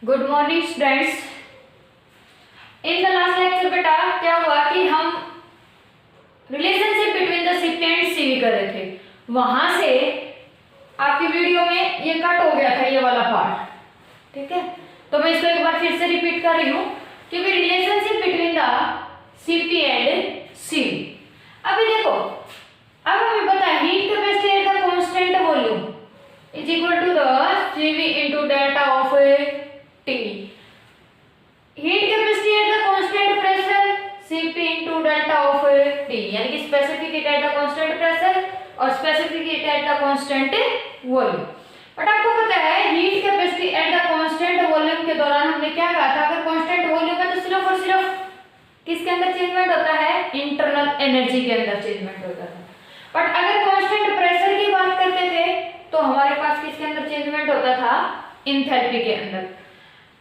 Good morning students. In the last lecture बेटा क्या हुआ कि हम relationship between the CP and CV कर रहे थे। वहां से आपकी वीडियो में ये कट हो गया था, ये वाला पार्ट, ठीक है। तो मैं इसको एक बार फिर से रिपीट कर रही हूँ कि relationship between the CP and CV. अभी देखो, अब हमें पता है heat capacity at the constant volume is equal to the CV into delta of T. Heat capacity at the constant pressure Cp into delta of T, यानी कि specific heat at the constant pressure और specific heat at the constant volume. But आपको पता है heat capacity at the constant volume के दौरान हमने क्या कहा था, अगर कांस्टेंट वॉल्यूम है तो सिर्फ और सिर्फ किसके अंदर चेंजमेंट होता है, इंटरनल एनर्जी के अंदर चेंजमेंट होता था। बट अगर कांस्टेंट प्रेशर की बात करते थे तो हमारे पास किसके अंदर चेंजमेंट होता था, इंथैल्पी के अंदर।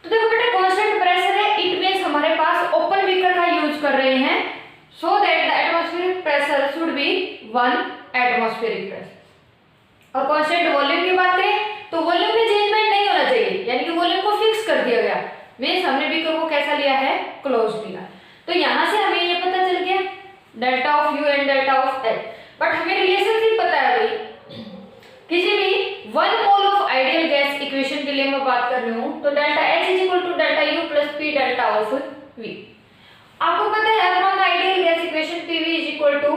तो देखो बेटा, कांस्टेंट प्रेशर है, इट मींस हमारे पास ओपन बीकर का यूज कर रहे हैं so that the atmospheric pressure should be 1 atmospheric pressure. और कांस्टेंट वॉल्यूम की बात करें तो वॉल्यूम में चेंजमेंट नहीं होना चाहिए, यानी कि वॉल्यूम को फिक्स कर दिया गया। मींस हमने बीकर को कैसा लिया है, क्लोज लिया। तो यहां से हमें ये पता चल गया delta of U and delta of H. But हमें रिलेशनशिप पता है भाई, किसी भी 1 mole of ideal gas equation के लिए मैं बात कर रही हूं तो delta H is equal to delta U plus P delta of V. आपको पता है from the ideal gas equation PV is equal to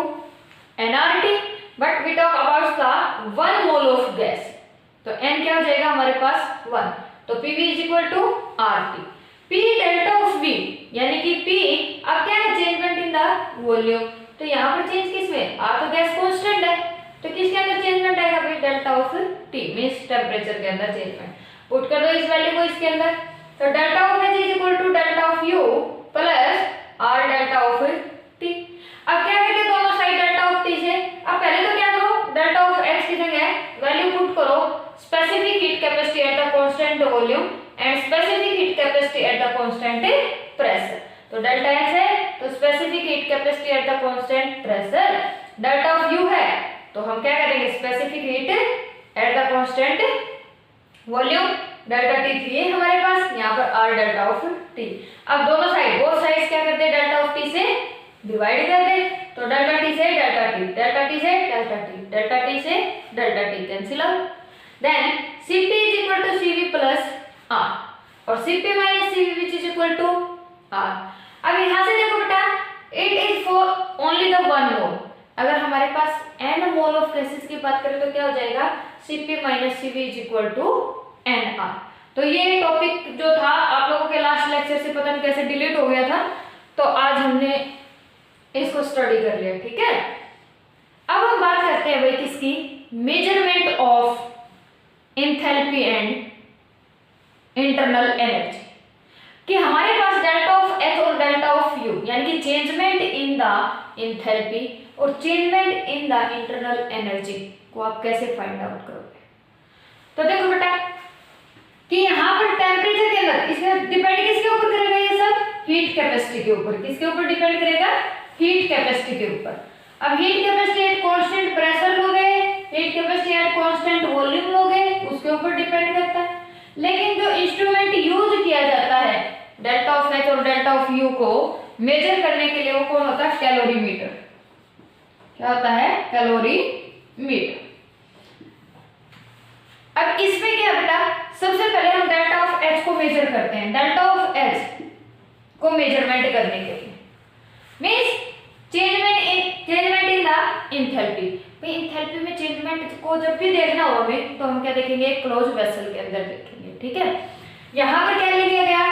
nRT, but we talk about the 1 mole of gas. तो एन क्या हो जाएगा हमारे पास 1, तो PV is equal to RT. P delta of V, यानी कि पी अब क्या है, चेंजमेंट इन द वॉल्यूम। तो यहाँ पर चेंज किसमें, आर तो गैस कांस्टेंट है, तो किसके अंदर चेंजमेंट आएगा भाई, delta of T means temperature के अंदर चेंजमेंट। पुट कर दो इस वैल्यू को इसके अंदर, तो delta of H is equal to delta of U plus R delta of T. अब क्या करेंगे दोनों साइड डेल्टा ऑफ टी से, अब पहले तो क्या करो, डेल्टा ऑफ एच की जगह वैल्यू पुट करो specific heat capacity at the constant volume and specific heat capacity at the constant pressure. तो डेल्टा एच है तो specific heat capacity at the constant pressure, delta of you है तो हम क्या करेंगे specific heat at the constant volume, delta T थी ये हमारे पास, यहाँ पर आर डेल्टा ऑफ टी। अब दोनों साइड बोथ साइड्स क्या करते हैं, डेल्टा ऑफ टी से डिवाइड कर दे, तो डेल्टा टी से डेल्टा टी, डेल्टा टी से डेल्टा टी, डेल्टा टी से delta T cancel out. Then Cp is equal to Cv plus R और Cp minus Cv which is equal to R। अब यहाँ से देखो बेटा, it is for only the 1 mole। अगर हमारे पास n मोल ऑफ गैसेस की बात करें तो क्या हो जाएगा, Cp minus Cv is equal to NR। तो ये टॉपिक जो था आप लोगों के लास्ट लेक्चर से पता नहीं कैसे डिलीट हो गया था, तो आज हमने इसको स्टडी कर लिया, ठीक है। अब हम बात करते हैं भाई किसकी, measurement of enthalpy and internal energy, कि हमारे पास डेल्टा ऑफ एच और डेल्टा ऑफ यू यानी कि चेंजमेंट इन द एंथैल्पी और changement in the internal energy को आप कैसे फाइंड आउट करोगे। तो देखो बेटा कि यहाँ पर टेम्परेचर के अंदर इसमें डिपेंड किसके ऊपर करेगा, ये सब हीट कैपेसिटी के ऊपर। किसके ऊपर डिपेंड करेगा, हीट कैपेसिटी के ऊपर। अब heat capacity at constant pressure लोगे, heat capacity at constant volume लोगे, उसके ऊपर डिपेंड करता है। लेकिन जो इंस्ट्रूमेंट यूज किया जाता है डेल्टा ऑफ एच और डेल्टा ऑफ यू को मेजर करने के लिए वो कौन होता है, कैलोरीमीटर। क्या होता है, कैलोरीमीटर। अब इसमें क्या बेटा, सबसे पहले हम डेल्टा ऑफ एच को मेजर करते हैं। डेल्टा ऑफ एच को मेजरमेंट करने के लिए means changement in the enthalpy. भाई एंथैल्पी में चेंजमेंट को जब भी देखना हो हमें तो हम क्या देखेंगे, क्लोज वेसल के अंदर देखेंगे, ठीक है। यहाँ पर क्या ले लिया गया,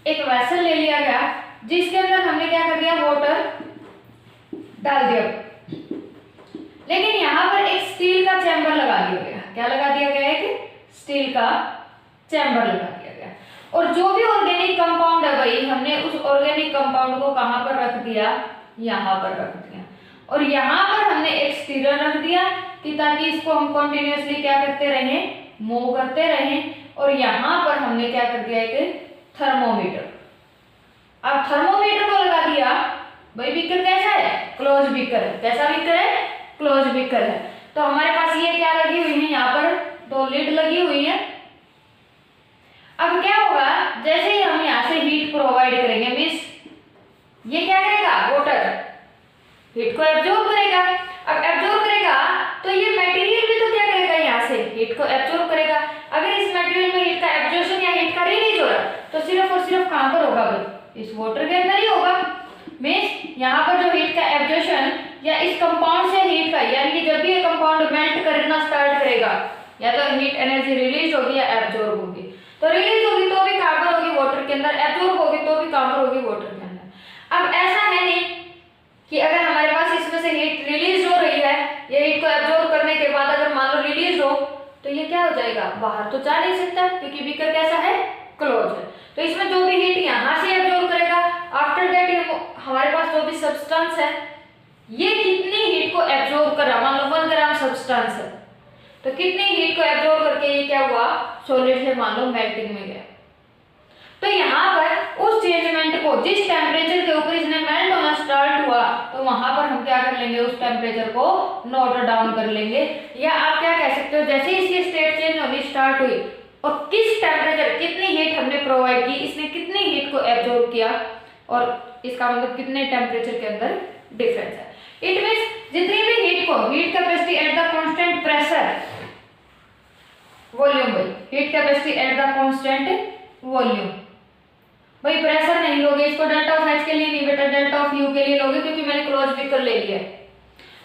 एक वेसल ले लिया गया जिसके अंदर हमने क्या कर दिया, वाटर डाल दिया, लेकिन यहाँ पर एक स्टील का चैम्बर लगा दिया गया। क्या लगा दिया गया, एक स्टील का चैम्बर लगा दिया गया। और जो भी ऑर्गेनिक कंपाउंड है भाई हमने उस ऑर्गेनिक कंपाउंड को कहाँ पर रख दिया, यहाँ पर रख दिया। और यहाँ पर हमने एक स्टीरर रख दिया कि ताकि इसको हम कंटिन्यूअसली क्या करते रहें, मूव करते रहें। और यहाँ पर हमने क्या कर दिया, एक थर्मोमीटर। अब थर्मोमीटर को लगा दिया, भाई बीकर कैसा है, क्लोज बीकर है। कैसा बीकर है, क्लोज बीकर है। तो हमारे पास ये क्या लगी हुई है, यहाँ पर 2 लीड लगी हुई है। अब क्या होगा जैसे ही हम यहाँ से हीट प्रोवाइड करेंगे, मीन्स ये क्या करेगा, वाटर हीट को एब्जॉर्ब करेगा। अब एब्जॉर्ब करेगा तो ये मटेरियल भी तो क्या करेगा, यहाँ से हीट को एब्जॉर्ब करेगा। अगर इस मटेरियल में हीट का एब्जॉर्प्शन या हीट का रिलीज हो रहा है तो सिर्फ और सिर्फ कहाँ पर होगा भाई, इस वाटर के अंदर ही होगा। मीन्स यहाँ पर जो हीट का एब्जॉर्प्शन या इस कंपाउंड से हीट का, यानी कि जब भी ये कंपाउंड मेल्ट करना स्टार्ट करेगा या तो हीट एनर्जी रिलीज होगी या एब्जॉर्ब होगी। तो रिलीज होगी तो भी कहाँ पर होगी, वाटर के अंदर। एब्जॉर्ब होगी तो भी कहाँ पर होगी, वाटर के अंदर। अब ऐसा है नहीं कि अगर हमारे पास इसमें से हीट रिलीज हो रही है, ये हीट को एब्जॉर्ब करने के बाद अगर मान लो रिलीज हो तो ये क्या हो जाएगा, बाहर तो जा नहीं सकता क्योंकि बीकर कैसा है, क्लोज है। तो इसमें जो भी हीट यहाँ से एब्जॉर्ब करेगा, आफ्टर दैट हमारे पास जो भी सब्सटेंस है ये कितनी हीट को एब्जॉर्ब कर रहा, मान लो 1 ग्राम सब्सटेंस है तो कितनी हीट को एब्जॉर्ब करके ये क्या हुआ, सॉलिड से मान लो मेल्टिंग में गया। तो यहाँ पर उस चेंजमेंट को, जिस टेम्परेचर के ऊपर इसने मेल्ट होना स्टार्ट हुआ तो वहां पर हम क्या कर लेंगे, उस टेम्परेचर को नोट डाउन कर लेंगे। या आप क्या कह सकते हो, जैसे इसकी स्टेट चेंज होनी स्टार्ट हुई और किस टेम्परेचर, कितनी हीट हमने प्रोवाइड की, इसने कितनी हीट को एब्जॉर्ब किया और इसका मतलब कितने टेम्परेचर के अंदर डिफरेंस है। इट मींस जितनी भी हीट को, heat capacity at the constant pressure volume, भाई heat capacity at the constant volume, भाई प्रेशर नहीं लोगे इसको, डेल्टा ऑफ एच के लिए नहीं बेटा, डेल्टा ऑफ यू के लिए लोगे क्योंकि मैंने क्लोज बीकर ले लिया है।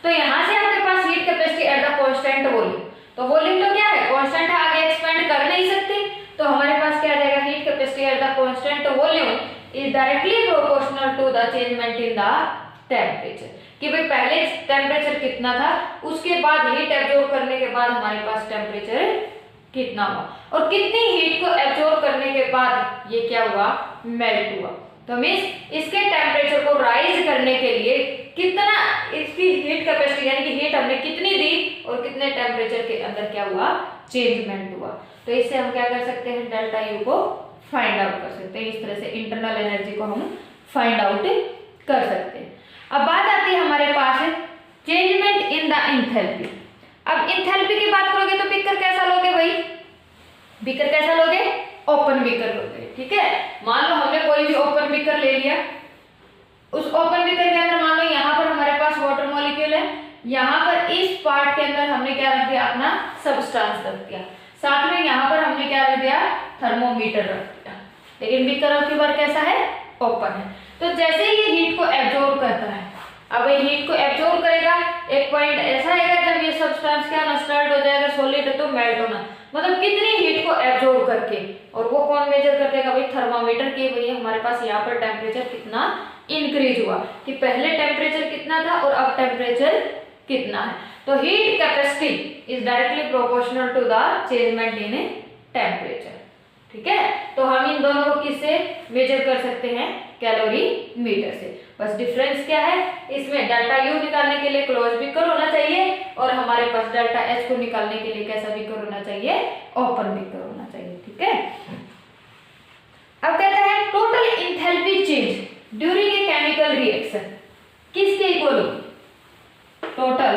तो यहाँ से आपके पास heat capacity at the constant volume, तो वॉल्यूम तो क्या है, कांस्टेंट है, आगे एक्सपेंड कर नहीं सकते। तो हमारे पास क्या आ जाएगा, heat capacity at the constant volume is directly proportional to the changement in the temperature, कि भाई पहले टेम्परेचर कितना था, उसके बाद हीट एब्जॉर्ब करने के बाद हमारे पास टेम्परेचर कितना हुआ और कितनी हीट को एब्जॉर्ब करने के बाद ये क्या हुआ, मेल्ट हुआ। तो मींस इसके टेम्परेचर को राइज करने के लिए कितना इसकी हीट कैपेसिटी, यानी कि हीट हमने कितनी दी और कितने टेम्परेचर के अंदर क्या हुआ, चेंजमेंट हुआ। तो इससे हम क्या कर सकते हैं, डेल्टा यू को फाइंड आउट कर सकते हैं। इस तरह से इंटरनल एनर्जी को हम फाइंड आउट कर सकते हैं। अब बात आती है हमारे पास चेंजमेंट इन द एंथैल्पी। अब एंथैल्पी की बात करोगे तो बीकर कैसा लोगे भाई, बीकर कैसा लोगे, ओपन बीकर लोगे। ठीक है, मान लो हमने कोई भी ओपन बीकर ले लिया, उस ओपन बीकर के अंदर मान लो यहाँ पर हमारे पास वाटर मॉलिक्यूल है, यहाँ पर इस पार्ट के अंदर हमने क्या रख दिया, अपना सब्सटेंस रख दिया, साथ में यहाँ पर हमने क्या रख दिया, थर्मोमीटर रख दिया। लेकिन बीकर की बार कैसा है, ओपन है। तो जैसे ही ये हीट को एब्जॉर्ब करता है, अब ये हीट को एब्जॉर्ब करेगा, एक पॉइंट ऐसा आएगा जब ये सब्सटेंस क्या होना स्टार्ट हो जाएगा, सॉलिड तो मेल्ट होना, मतलब कितनी हीट को एब्जॉर्ब करके, और वो कौन मेजर कर देगा भाई, थर्मामीटर के। भाई हमारे पास यहाँ पर टेम्परेचर कितना इंक्रीज हुआ, कि पहले टेम्परेचर कितना था और अब टेम्परेचर कितना है। तो heat capacity is directly proportional to the changement in temperature. ठीक है, तो हम इन दोनों को किससे मेजर कर सकते हैं, कैलोरी मीटर से। बस डिफरेंस क्या है, इसमें डेल्टा यू निकालने के लिए क्लोज बीकर होना चाहिए और हमारे पास डेल्टा एच को निकालने के लिए कैसा बीकर होना चाहिए, ओपन बीकर होना चाहिए। ठीक है, अब कहते हैं total enthalpy change during a chemical reaction किसके इक्वल होगी, total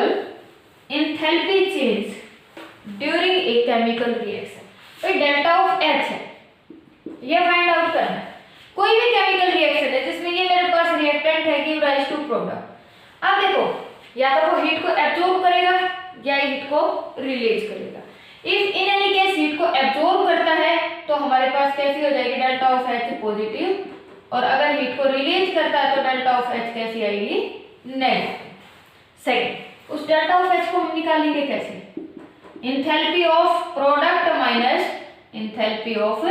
enthalpy change during a chemical reaction. तो डेल्टा ऑफ एच है, ये फाइंड आउट करना है। कोई भी केमिकल रिएक्शन है जिसमें ये मेरे पास रिएक्टेंट है, गिव राइज टू प्रोडक्ट। अब देखो, या तो वो हीट को एब्जॉर्ब करेगा या हीट को रिलीज करेगा। If in any case heat को एब्जॉर्ब करता है तो हमारे पास कैसी हो जाएगी, डेल्टा ऑफ एच पॉजिटिव, और अगर हीट को रिलीज करता है तो डेल्टा ऑफ एच कैसी आएगी, नेगेटिव। सेकंड, उस डेल्टा ऑफ एच को हम निकालेंगे कैसे, enthalpy of product minus enthalpy of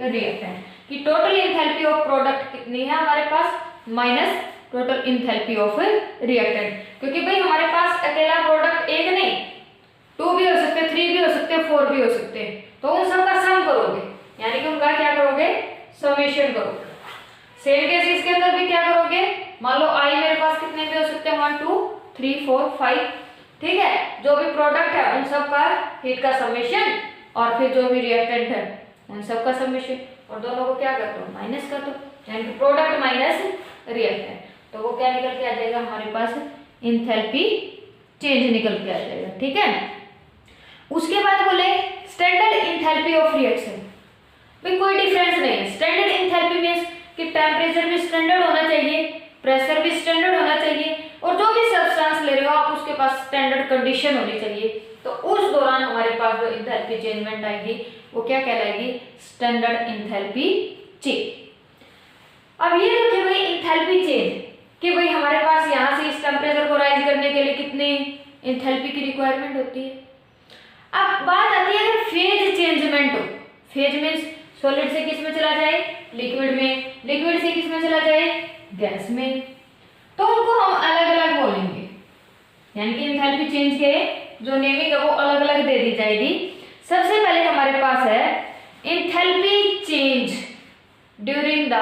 reactant, कि टोटल एंथैल्पी ऑफ प्रोडक्ट कितनी है हमारे पास, minus total enthalpy of reactant. क्योंकि भाई हमारे पास अकेला प्रोडक्ट एक नहीं, 2 भी हो सकते, 3 भी हो सकते, 4 भी हो सकते हैं, तो उन सब का सम करोगे, यानी कि उनका क्या करोगे, समेशन करोगे। सेम केस इसके अंदर भी क्या करोगे, मान लो आई मेरे पास कितने भी हो सकते हैं, 1 2 3 4 5, ठीक है, जो भी प्रोडक्ट है उन सब का हीट का समेशन और फिर जो भी रिएक्टेंट है उन सब का समेशन, और दोनों को क्या कर दो, माइनस कर दो, यानी कि प्रोडक्ट माइनस रिएक्टेंट, तो वो क्या निकल के आ जाएगा हमारे पास, एंथैल्पी चेंज निकल के आ जाएगा। ठीक है, उसके बाद बोले स्टैंडर्ड एंथैल्पी ऑफ रिएक्शन, भाई कोई डिफरेंस नहीं है, स्टैंडर्ड मीन्स कि टेम्परेचर भी स्टैंडर्ड होना चाहिए, प्रेशर भी स्टैंडर्ड होना चाहिए, और जो भी सब्सटेंस ले रहे हो आप उसके पास स्टैंडर्ड कंडीशन होनी चाहिए। तो उस दौरान हमारे पास जो इंथैल्पी चेंजमेंट आएगी वो क्या कहलाएगी? Standard enthalpy change. अब ये तो थे भाई इंथैल्पी चेंज कि भाई हमारे पास यहाँ से इस टेम्परेचर को राइज करने के लिए कितनी इंथैल्पी की रिक्वायरमेंट होती है। अब बात आती है अगर फेज चेंजमेंट हो, फेज मीन्स सॉलिड से किस में चला जाए? लिक्विड में, लिक्विड से किस में चला जाए? गैस में। तो उनको हम अलग अलग बोलेंगे, यानी कि इंथैल्पी चेंज के जो नेमिंग है वो अलग अलग दे दी जाएगी। सबसे पहले हमारे पास है enthalpy change during the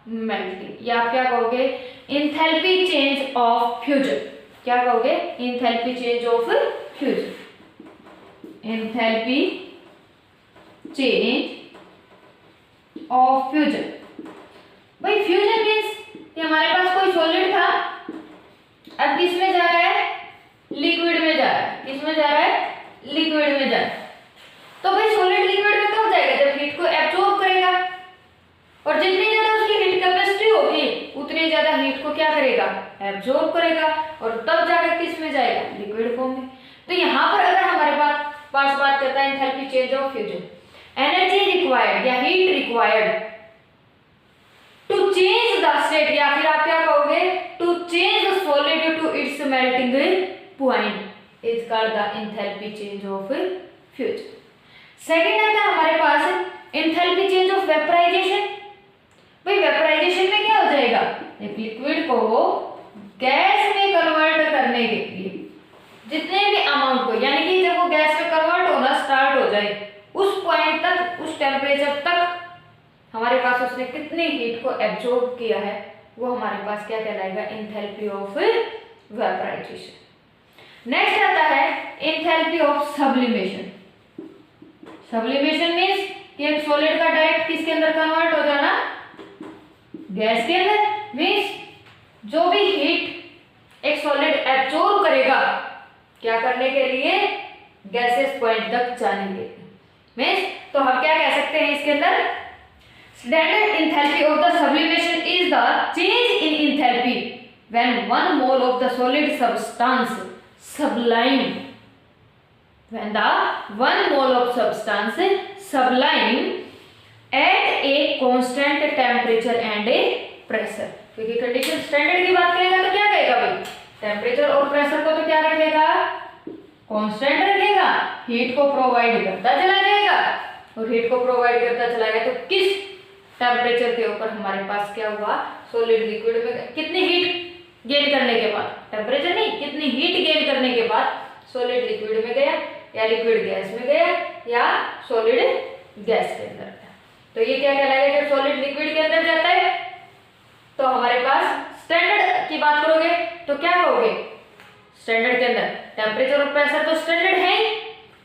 melting, या आप क्या कहोगे? Enthalpy change of fusion. क्या कहोगे? Enthalpy change of fusion, enthalpy change of fusion. भाई फ्यूजन मीन्स कि हमारे पास कोई सॉलिड था, अब किस में जा रहा है? लिक्विड में जा रहा है। किस में जा रहा है? लिक्विड में जा रहा है। तो भाई सॉलिड लिक्विड में कब जाएगा? जब हीट को एब्जॉर्ब करेगा, और जितनी ज्यादा उसकी हीट कैपेसिटी होगी उतनी ज्यादा हीट को क्या करेगा? एब्जॉर्ब करेगा, और तब जाकर किस में जाएगा? लिक्विड फॉर्म में। तो यहाँ पर अगर हमारे पास बात करता है enthalpy change of fusion, energy required या heat required to change the state, या फिर आप क्या कहोगे? To change the solid to its melting point is called the enthalpy change of fusion. Second आता है हमारे पास एंथैल्पी चेंज ऑफ वेपराइजेशन। भाई वेपराइजेशन में क्या हो जाएगा? एक लिक्विड को गैस में कन्वर्ट करने के लिए जितने भी अमाउंट को, यानी कि जब वो गैस में कन्वर्ट होना स्टार्ट हो जाए उस पॉइंट तक, उस टेम्परेचर तक हमारे पास उसने कितनी हीट को एब्जॉर्ब किया है, वो हमारे पास क्या कहलाएगा? Enthalpy of vaporisation. नेक्स्ट आता है enthalpy of sublimation. Sublimation means कि एक सॉलिड का डायरेक्ट किसके अंदर कन्वर्ट हो जाना? गैस के अंदर। मींस जो भी हीट एक सॉलिड एब्जॉर्ब करेगा, क्या करने के लिए? गैसेस पॉइंट तक जाने के लिए। मींस तो हम क्या कह सकते हैं इसके अंदर? Standard enthalpy of the sublimation is the change in enthalpy when 1 mole of the solid substance sublime, when the 1 mole of substance sublime at a constant temperature and a pressure। क्योंकि condition standard की बात करेगा तो क्या कहेगा भाई? Temperature और pressure को तो क्या रखेगा? कांस्टेंट रखेगा, हीट को प्रोवाइड करता चला जाएगा, और हीट को प्रोवाइड करता चला गया तो किस टेम्परेचर के ऊपर हमारे पास क्या हुआ? सॉलिड लिक्विड में कितनी हीट गेन करने के बाद, टेम्परेचर नहीं, कितनी हीट गेन करने के बाद सॉलिड लिक्विड में गया, या लिक्विड गैस में गया, या सॉलिड गैस के अंदर गया। तो ये क्या कहलाएगा? जब सॉलिड लिक्विड के अंदर जाता है तो हमारे पास स्टैंडर्ड की बात करोगे तो क्या कहोगे? स्टैंडर्ड के अंदर टेम्परेचर और प्रेशर तो स्टैंडर्ड है ही,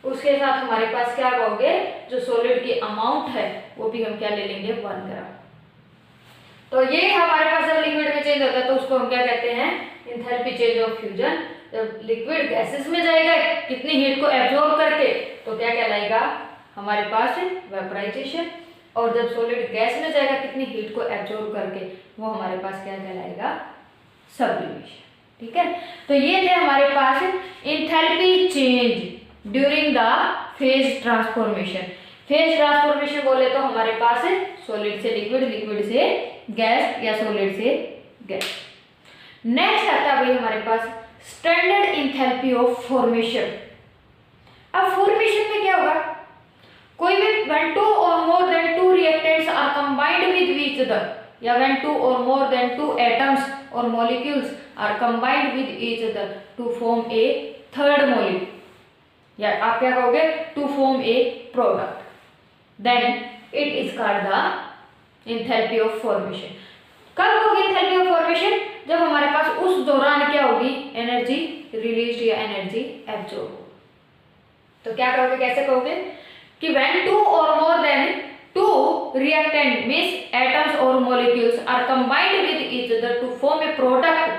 उसके साथ हमारे पास क्या कहोगे? जो सॉलिड की अमाउंट है वो भी हम क्या ले लेंगे? 1 ग्राम। तो ये हमारे पास जब लिक्विड में चेंज होता है तो उसको हम क्या कहते हैं? Enthalpy change of fusion. जब लिक्विड गैसेस में जाएगा कितनी हीट को एब्जॉर्ब करके तो क्या कहलाएगा? हमारे पास वेपराइजेशन। और जब सॉलिड गैस में जाएगा कितनी हीट को एब्जॉर्ब करके वो हमारे पास क्या कहलाएगा? सब्लिमेशन। ठीक है, तो ये थे हमारे पास enthalpy change during the phase transformation. Phase transformation बोले तो हमारे पास सॉलिड से लिक्विड, लिक्विड से गैस, या सॉलिड से गैस। नेक्स्ट आता है भाई हमारे पास स्टैंडर्ड एंथैल्पी ऑफ फॉर्मेशन। अब फॉर्मेशन में क्या होगा? कोई भी when 2 or more than 2 reactants are combined with each other, या when 2 or more than 2 atoms or molecules are combined with each other to form a third molecule, या आप क्या कहोगे? to form a product, then it is called the enthalpy of formation। कब होगी enthalpy of formation? जब हमारे पास उस दौरान क्या होगी? एनर्जी रिलीज या एनर्जी एब्जॉर्ब। तो क्या कहोगे? कैसे कहोगे? कि when 2 or more than 2 reactant means atoms or molecules are combined with each other to form a product,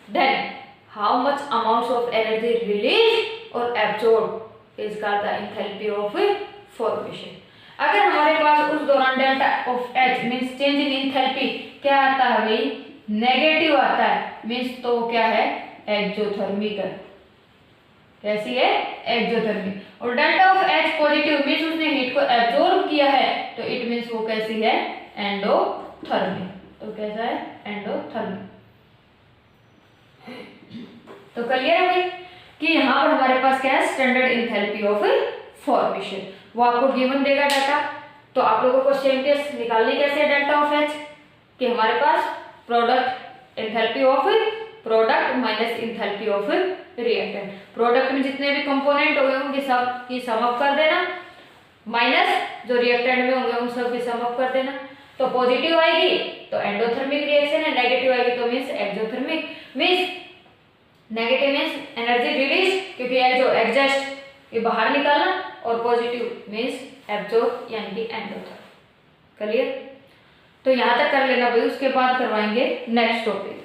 then how much amounts of energy released or absorbed is called the enthalpy of formation। अगर हमारे पास उस दौरान delta of H means change in enthalpy क्या आता है भाई, negative आता है, मीन्स तो क्या है, एक्सोथर्मिक है। कैसी है, एक्सोथर्मिक। और delta of H positive means उसने हीट को एब्जॉर्ब किया है, तो इट मीन्स वो कैसी है, एंडोथर्मिक। तो कैसा है, एंडोथर्मिक। तो क्लियर है भाई कि यहाँ पर हमारे पास क्या है, स्टैंडर्ड इंथैल्पी ऑफ फॉर्मेशन। वो आपको गिवन देगा डाटा, तो आप लोगों को सेम केस निकालनी कैसे है डेल्टा ऑफ एच, कि हमारे पास product enthalpy of product minus enthalpy of reactant. Product में जितने भी कंपोनेंट होंगे उनकी सब की सम अप कर देना, माइनस जो रिएक्टेंट में होंगे उन सब की सम अप कर देना। तो पॉजिटिव आएगी तो एंडोथर्मिक रिएक्शन है, नेगेटिव आएगी तो means exothermic. Means negative means energy release, क्योंकि ये जो एग्जॉस्ट ये बाहर निकालना, और पॉजिटिव मीन्स एब्जॉर्ब यानी कि एंडोथर्मिक। क्लियर? तो यहाँ तक कर लेना भाई, उसके बाद करवाएंगे नेक्स्ट टॉपिक।